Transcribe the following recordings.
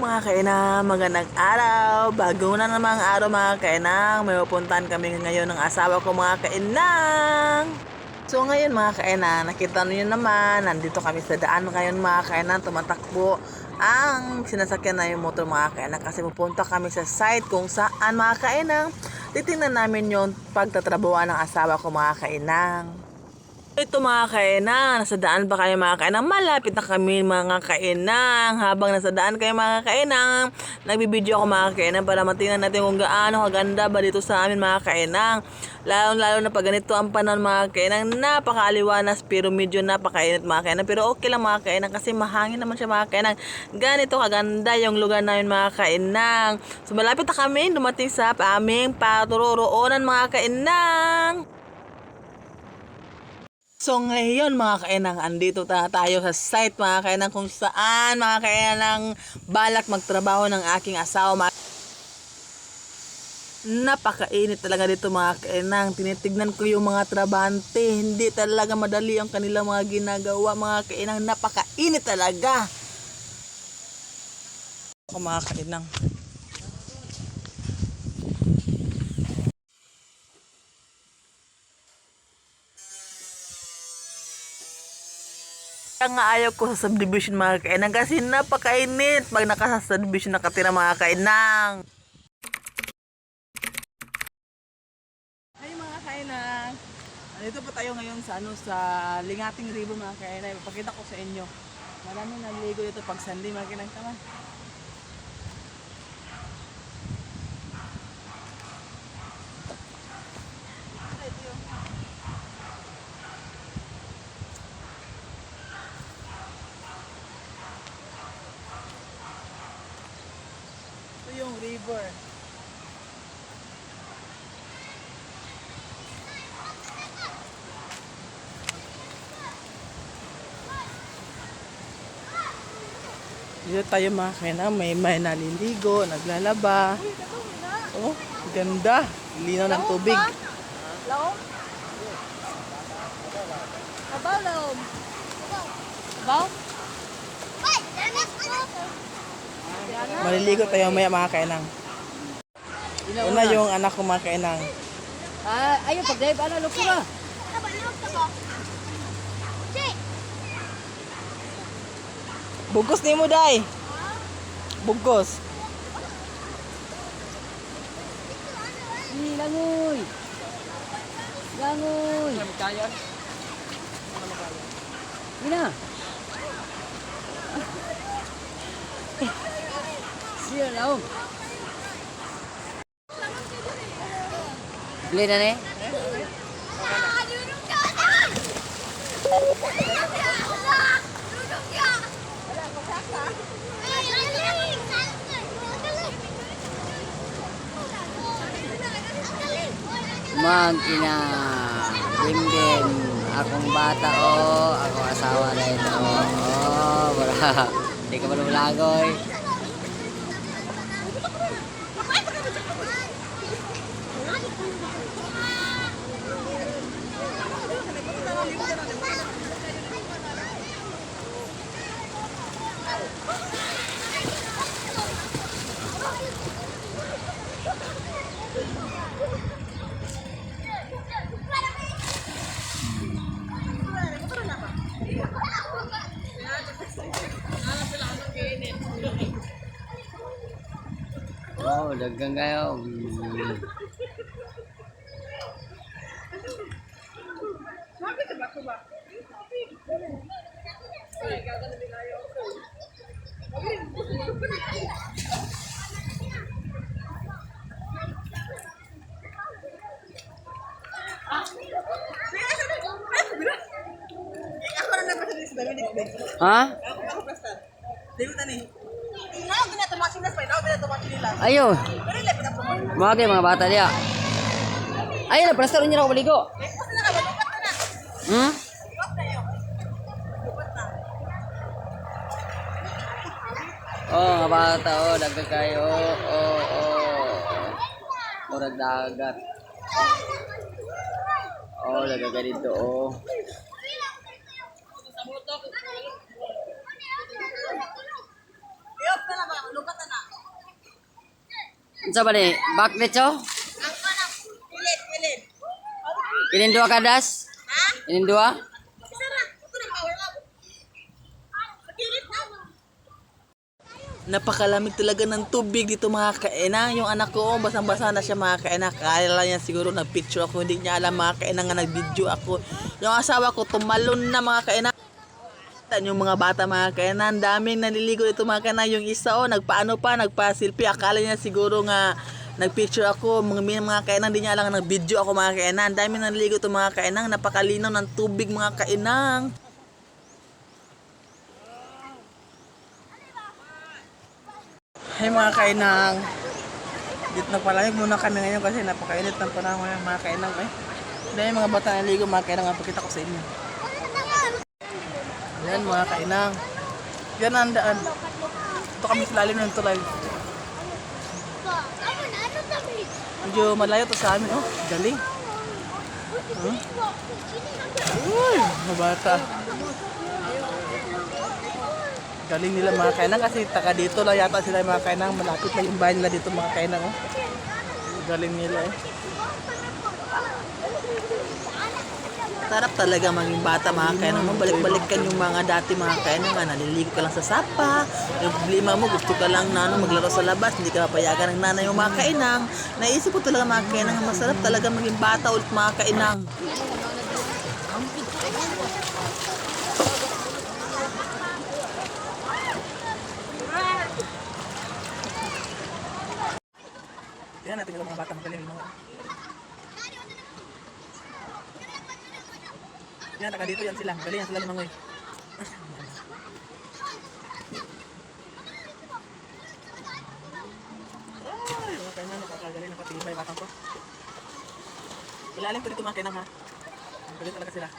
Mga kainang, magandang araw. Bago na namang araw mga kainang. May pupuntahan kami ngayon ng asawa ko mga kainang. So ngayon mga kainang, nakita niyo naman, nandito kami sa daan ngayon mga kainang. Tumatakbo ang sinasakyan na yung motor mga kainang. Kasi pupunta kami sa site kung saan mga kainang. Titingnan namin yung pagtatrabuhan ng asawa ko mga kainang. Ito mga kainang, nasa daan ba kayo mga kainang? Malapit na kami mga kainang. Habang nasa daan kayo mga kainang, nagbibideo ako mga kainang para matingnan natin kung gaano kaganda ba dito sa amin mga kainang. Lalo na pag ganito ang panahon mga kainang, napakaaliwanas pero medyo napakainit mga kainang. Pero okay lang mga kainang kasi mahangin naman siya mga kainang. Ganito kaganda yung lugar namin mga kainang. So malapit na kami dumating sa aming patururoonan mga kainang. So ngayon mga kainang, andito tayo sa site mga kainang kung saan mga kainang balak magtrabaho ng aking asawa. Napakainit talaga dito mga kainang. Tinitignan ko yung mga trabante. Hindi talaga madali ang kanilang mga ginagawa mga kainang. Napakainit talaga. Mga kainang. Kaya nga ayaw ko sa subdivision mga kainang kasi napakainit pag nasa subdivision nakatira mga kainang. Hi mga kainang. Dito po tayo ngayon sa sa Lingating River mga kainang. Ipakita ko sa inyo. Maraming naliligo dito pag Sunday mga kainang. Tama. Ito yung river. Dito tayo mga kainang, may naliligo, naglalaba. Oh, ganda. Linaw ng tubig. Laom? Abaw, laom. Abaw? Maliligo tayo maya mga kainang. Una yung anak ko mga kainang. Ayun, pag-dive, lukso ba? Bugos ni mo day. Bugos. Langoy. Langoy. Ina. Siya, laom. Beli na ni? Magkina Bimdim akong bata akong asawa na ito wala hindi ka malulagoy dagang kayo ha? Ayo. Mga kayo mga bata diya. Ayun na, presta rin nyo ako baligo. Hmm? Mga bata, dagat kayo. Murag dagat. Dagat ka dito, Iyok na lang, lugat Unsa ba ni? Back dito? Pilin dua kadas? Pilin dua? Napakalamig talaga ng tubig dito mga kainang. Yung anak ko, basang-basa na siya mga kainang. Kala niya siguro nag-picture ako. Hindi niya alam mga kainang nga nag-video ako. Yung asawa ko, tumalon na mga kainang. Yung mga bata mga kainang, daming naliligo dito mga kainang. Yung isa nagpaano pa, nagpa-selfie. Akala niya siguro nga nag-picture ako. Mga kainang, hindi niya alam nga nag-video ako mga kainang. Daming naliligo dito mga kainang. Napakalinaw ng tubig mga kainang. Hey mga kainang, dito nagpalamig muna kami ngayon kasi napakainit ng panahon ngayon mga kainang. Dahil mga bata naligo mga kainang, pakita ko sa inyo. Yan mga kainang, yan ang daan. Ito kami sa lalim ng tulay. Medyo malayo to sa amin, galing. Uy, mga bata. Galing nila mga kainang kasi taga dito lang yata sila mga kainang. Malapit lang yung bahay nila dito mga kainang. Galing nila Sarap talaga maging bata mga kainang. Balik-balikan yung mga dati mga kainang. Naliligo ka lang sa sapa. Yung problema mo gusto ka lang na maglaro sa labas. Hindi ka papayagan ng nanay yung mga kainang. Naisip ko talaga mga kainang. Masarap talaga maging bata ulit mga kainang. Yan natin yung mga bata magaling mga. Yan, taga dito yan sila. Galing yan sila lumangoy. Ay, mga kainang, nakakagaling, nakatibay batang ko. Ilalim ko dito mga kainang ha. Galing talaga sila.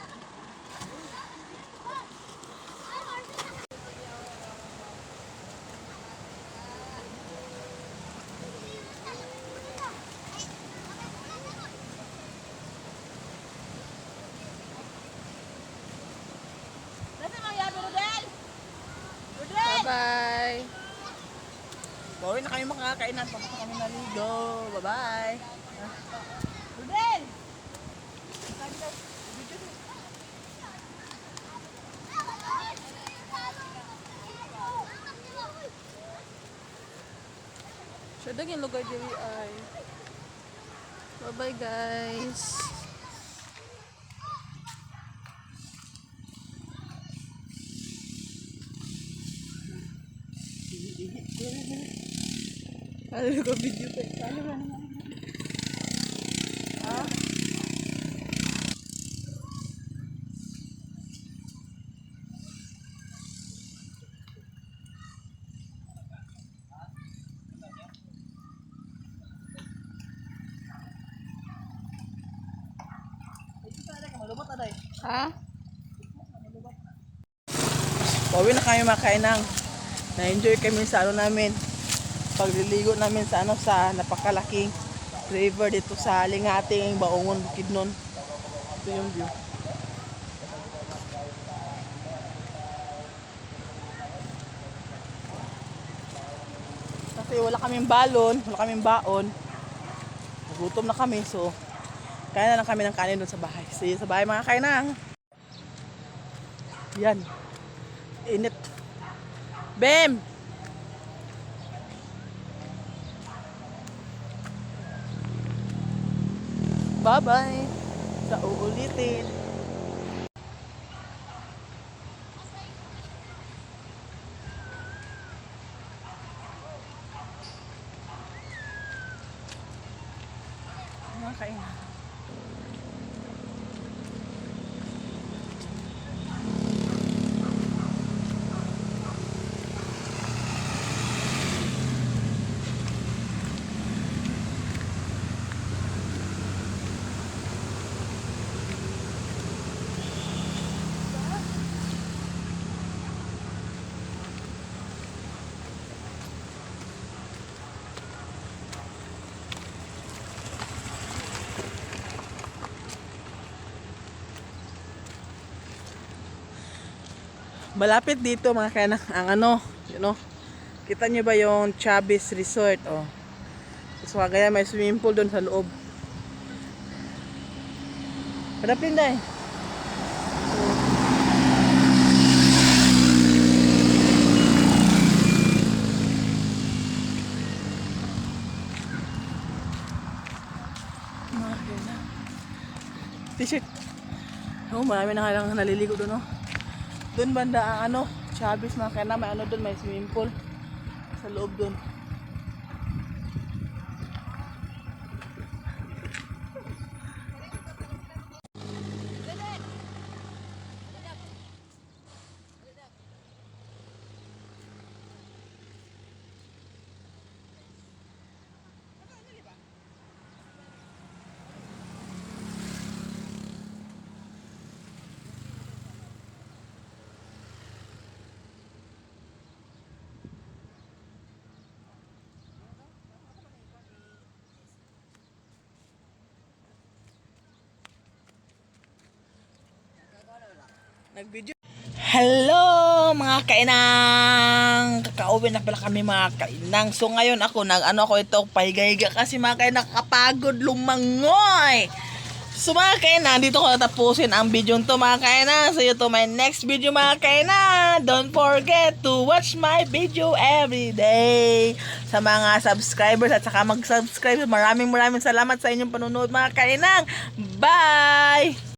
Bye-bye. Bawin na kami mga kainan. Tapos na kami naligo. Bye-bye. Rudel! Siya yung lugar diri ay. Bye-bye guys. Ano ko video pa? Ano ba naman? Ha? Ha? Pauwi na kami mga kainang. Na-enjoy kami sa ano namin. Pagliligo namin sa sa napakalaking river dito sa Lingating, Baongon, Bukidnon. Ito yung view. Kasi wala kaming balon, wala kaming baon. Nagutom na kami, so kaya na lang kami ng kanin doon sa bahay. See you sa bahay mga kainang. Yan. Init. Bem! Bye-bye. Sa uulitin. Mga kainang. Malapit dito mga kainang ang ano, you know. Kita nyo ba yung Chavez Resort? So kaya may swimming pool doon sa loob. Padapin dai. T-shirt. Oh, marami na kailangan naliligo doon, oh. Doon banda ang ano, Chavez mga kaya may ano doon, may swimming pool sa loob doon. Nag-video. Hello mga kainang! Kakauwi na pala kami mga kainang. So ngayon ako, nag-ano ako ito, pahiga-higa kasi mga kainang nakapagod lumangoy. So mga kainang, dito ko natapusin ang video to mga kainang. See you to my next video mga kainang. Don't forget to watch my video every day. Sa mga subscribers at saka mag-subscribe. Maraming salamat sa inyong panunood mga kainang. Bye!